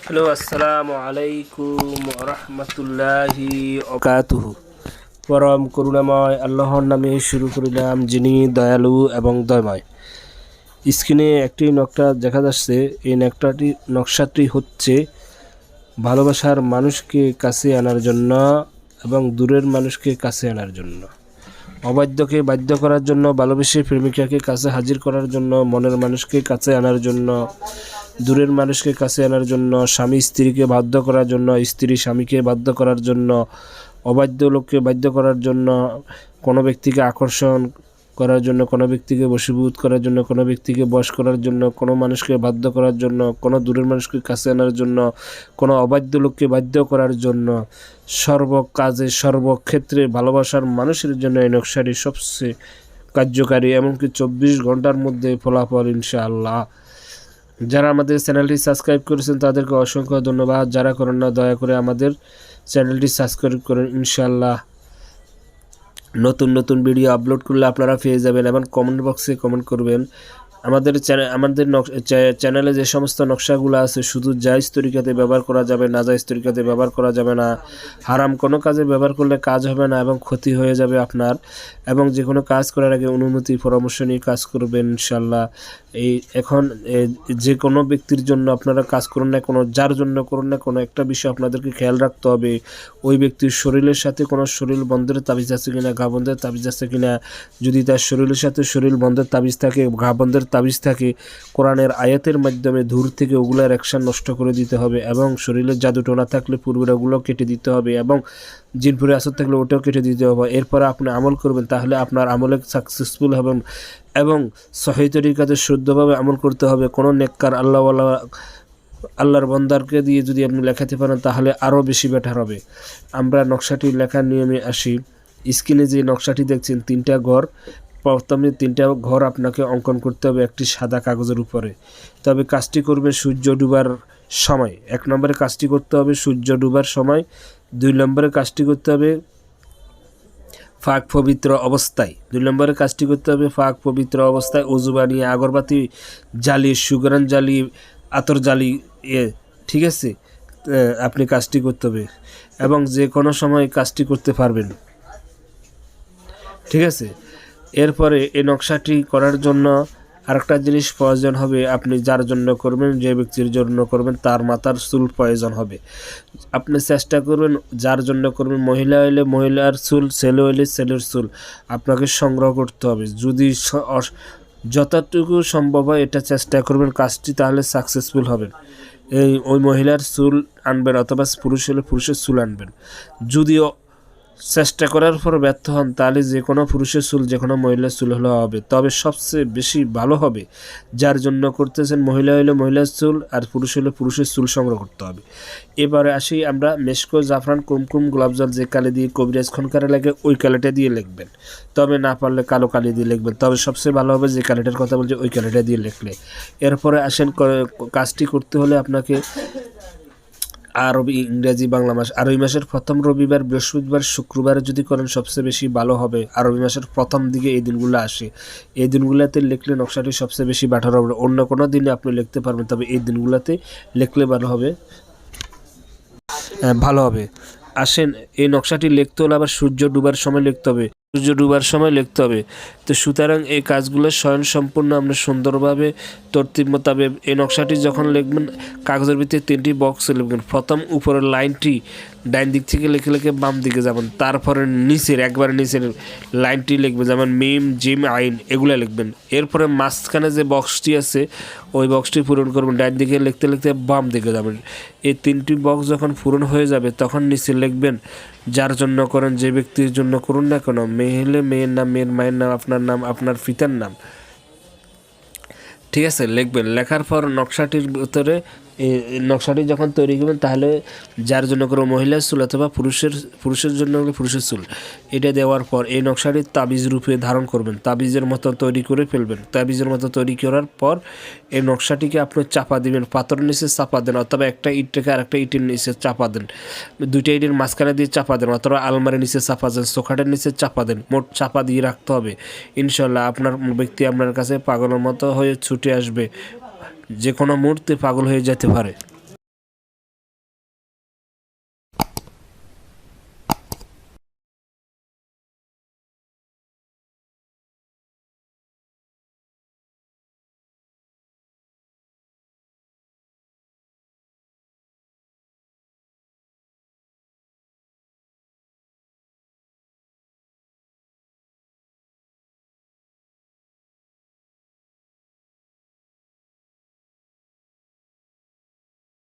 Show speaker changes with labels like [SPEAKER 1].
[SPEAKER 1] Hello, আসসালামু আলাইকুম রহমতুল্লাহি ওবারাকাতুহু। পরম করুণাময় আল্লাহর নামে শুরু করিলাম, যিনি দয়ালু এবং দয়াময়। স্ক্রিনে একটি নকশা দেখা যাচ্ছে। এই নকশাটি হচ্ছে ভালোবাসার মানুষকে কাছে আনার জন্য এবং দূরের মানুষকে কাছে আনার জন্য, অবাধ্যকে বাধ্য করার জন্য, ভালোবেসে প্রেমিকাকে কাছে হাজির করার জন্য, মনের মানুষকে কাছে আনার জন্য, দূরের মানুষকে কাছে আনার জন্য, স্বামী স্ত্রীকে বাধ্য করার জন্য, স্ত্রী স্বামীকে বাধ্য করার জন্য, অবাধ্য লোককে বাধ্য করার জন্য, কোনো ব্যক্তিকে আকর্ষণ করার জন্য, কোনো ব্যক্তিকে বশীভূত করার জন্য, কোনো ব্যক্তিকে বশ করার জন্য, কোনো মানুষকে বাধ্য করার জন্য, কোনো দূরের মানুষকে কাছে আনার জন্য, কোনো অবাধ্য লোককে বাধ্য করার জন্য, সর্বকাজে সর্বক্ষেত্রে ভালোবাসার মানুষের জন্য এই নকশাটি সবচেয়ে কার্যকারী, এমনকি 24 ঘন্টার মধ্যে ফলাফল ইনশাআল্লাহ। যারা আমাদের চ্যানেলটি সাবস্ক্রাইব করেছেন তাদেরকে অসংখ্য ধন্যবাদ। যারা করেন না, দয়া করে আমাদের চ্যানেলটি সাবস্ক্রাইব করেন। ইনশাআল্লাহ নতুন নতুন ভিডিও আপলোড করলে আপনারা পেয়ে যাবেন এবং কমেন্ট বক্সে কমেন্ট করবেন। আমাদের চ্যানেলে যে সমস্ত নকশাগুলো আছে শুধু জায়েজ তরিকাতে ব্যবহার করা যাবে, নাজায়েজ তরিকাতে ব্যবহার করা যাবে না। হারাম কোনো কাজে ব্যবহার করলে কাজ হবে না এবং ক্ষতি হয়ে যাবে আপনার। এবং যে কোনো কাজ করার আগে অনুমতি পরামর্শ নিয়ে কাজ করবেন ইনশাআল্লাহ। এখন যে কোনো ব্যক্তির জন্য আপনারা কাজ করুন না, কোনো যার জন্য করুন না, কোনো একটা বিষয় আপনাদেরকে খেয়াল রাখতে হবে। ওই ব্যক্তির শরীরের সাথে কোনো শরীর বন্ধের তাবিজ আছে কিনা, ঘা বন্ধের তাবিজ আছে কিনা। যদি তার শরীরের সাথে শরীর বন্ধের তাবিজ থাকে, ঘা বন্ধের তাবিজ থাকে, কোরআনের আয়াতের মাধ্যমে দূর থেকে ওগুলার অ্যাকশন নষ্ট করে দিতে হবে এবং শরীরের জাদুটোনা থাকলে পূর্বের ওগুলো কেটে দিতে হবে এবং জিনপুরে আসর থাকলে ওটাও কেটে দিতে হবে। এরপরে আপনি আমল করবেন, তাহলে আপনার আমলে সাকসেসফুল হবেন এবং সহিহ তরিকাতে শুদ্ধভাবে আমল করতে হবে। কোনো নেককার আল্লাহর বন্দারকে দিয়ে যদি আপনি লেখাতে পারেন তাহলে আরও বেশি বেটার হবে। আমরা নকশাটি লেখার নিয়মে আসি। স্ক্রিনে যে নকশাটি দেখছেন, 3টা ঘর। প্রথমে 3টা ঘর আপনাকে অঙ্কন করতে হবে একটি সাদা কাগজের উপরে। তবে কাজটি করবে সূর্য ডুবার সময়। 1 নম্বরে কাজটি করতে হবে সূর্য ডুবার সময়। 2 নম্বরে কাজটি করতে হবে ফাঁক পবিত্র অবস্থায়। 2 নম্বরে কাজটি করতে হবে ফাঁক পবিত্র অবস্থায়, অজু বানিয়ে, আগরবাতি জ্বালিয়ে, সুগরান জ্বালিয়ে, আতর জ্বালিয়ে, ঠিক আছে, আপনি কাজটি করতে হবে এবং যে কোনো সময় কাজটি করতে পারবেন, ঠিক আছে। এরপরে এই নকশাটি করার জন্য আরেকটা জিনিস প্রয়োজন হবে। আপনি যার জন্য করবেন, যে ব্যক্তির জন্য করবেন, তার মাথার চুল প্রয়োজন হবে। আপনি চেষ্টা করবেন যার জন্য করবেন, মহিলা হইলে মহিলার চুল, ছেলে হইলে ছেলের চুল আপনাকে সংগ্রহ করতে হবে। যদি যতটুকু সম্ভব হয় এটা চেষ্টা করবেন কাজটি, তাহলে সাকসেসফুল হবেন। ওই মহিলার চুল আনবেন অথবা পুরুষ হলে পুরুষের চুল আনবেন। যদিও চেষ্টা করার পর ব্যর্থ হন তাহলে যে কোনো পুরুষের চুল, যে কোনো মহিলার চুল হলে হবে। তবে সবচেয়ে বেশি ভালো হবে যার জন্য করতেছেন, মহিলা হলে মহিলার চুল আর পুরুষ হলে পুরুষের চুল সংগ্রহ করতে হবে। এবারে আসি আমরা মেশকো, জাফরান, কুমকুম, গোলাপজল যে কালি দিয়ে কবিরাজ খনকারে লাগে ওই কালিটা দিয়ে লিখবেন। তবে না পারলে কালো কালি দিয়ে লিখবেন। তবে সবচেয়ে ভালো হবে যে কালিটার কথা বলছে ওই কালিটা দিয়ে লিখলে। এরপরে আসেন, কাজটি করতে হলে আপনাকে আরবি, ইংরেজি, বাংলা মাস। আরবি মাসের প্রথম রবিবার, বৃহস্পতিবার, শুক্রবারে যদি করেন সবচেয়ে বেশি ভালো হবে। আরবি মাসের প্রথম দিকে এই দিনগুলো আসে। এই দিনগুলোতে লিখলে নকশাটি সবচেয়ে বেশি বেটার হবে। অন্য কোনো দিনে আপনি লিখতে পারবেন, তবে এই দিনগুলোতে লিখলে ভালো হবে। আসেন, এই নকশাটি লিখতে হলে আবার সূর্য ডুবার সময় লিখতে হবে। সূর্য ডুবার সময় লিখতে হবে। তো সুতরাং এই কাজগুলো স্বয়ং সম্পূর্ণ আমরা সুন্দরভাবে তরতিব মোতাবেক এই নকশাটি যখন লিখবেন, কাগজের ভিতরে 3টি বক্সে লিখবেন। প্রথম উপরের লাইনটি ডাইন দিক থেকে লিখে লিখে বাম দিকে যাবেন। তারপরে নিচের একবারে নিচের লাইনটি লিখবেন, যেমন মিম, জিম, আইন, এগুলো লিখবেন। এরপরে মাঝখানে যে বক্সটি আছে ওই বক্সটি পূরণ করবেন। ডাইন দিকে লিখতে লিখতে বাম দিকে যাবেন। এই 3টি বক্স যখন পূরণ হয়ে যাবে তখন নিচে লিখবেন যার জন্য করেন, যে ব্যক্তির জন্য করুন না কেন, মেয়ে হলে মেয়ের নাম, মেয়ের মায়ের নাম, আপনার পিতার নাম, ঠিক আছে, লিখবেন। লেখার পর নকশাটির ভিতরে নকশাটি যখন তৈরি করবেন তাহলে যার জন্য করে মহিলার চুল অথবা পুরুষের জন্য হলে পুরুষের চুল, এটা দেওয়ার পর এই নকশাটি তাবিজ রূপে ধারণ করবেন। তাবিজের মতো তৈরি করে ফেলবেন। তাবিজের মতো তৈরি করার পর এই নকশাটিকে আপনি চাপা দিবেন, পাথরের নিচে চাপা দেন অথবা একটা ইট রেখে আরেকটা ইটের নিচে চাপা দেন, 2টা ইটের মাঝখানে দিয়ে চাপা দেন অথবা আলমারির নিচে চাপা দেন, চোখাটের নিচে চাপা দেন। মোট চাপা দিয়ে রাখতে হবে। ইনশাল্লাহ আপনার ব্যক্তি আপনার কাছে পাগলের মতো হয়ে ছুটে আসবে, যে কোনো মুহূর্তে পাগল হয়ে যেতে পারে।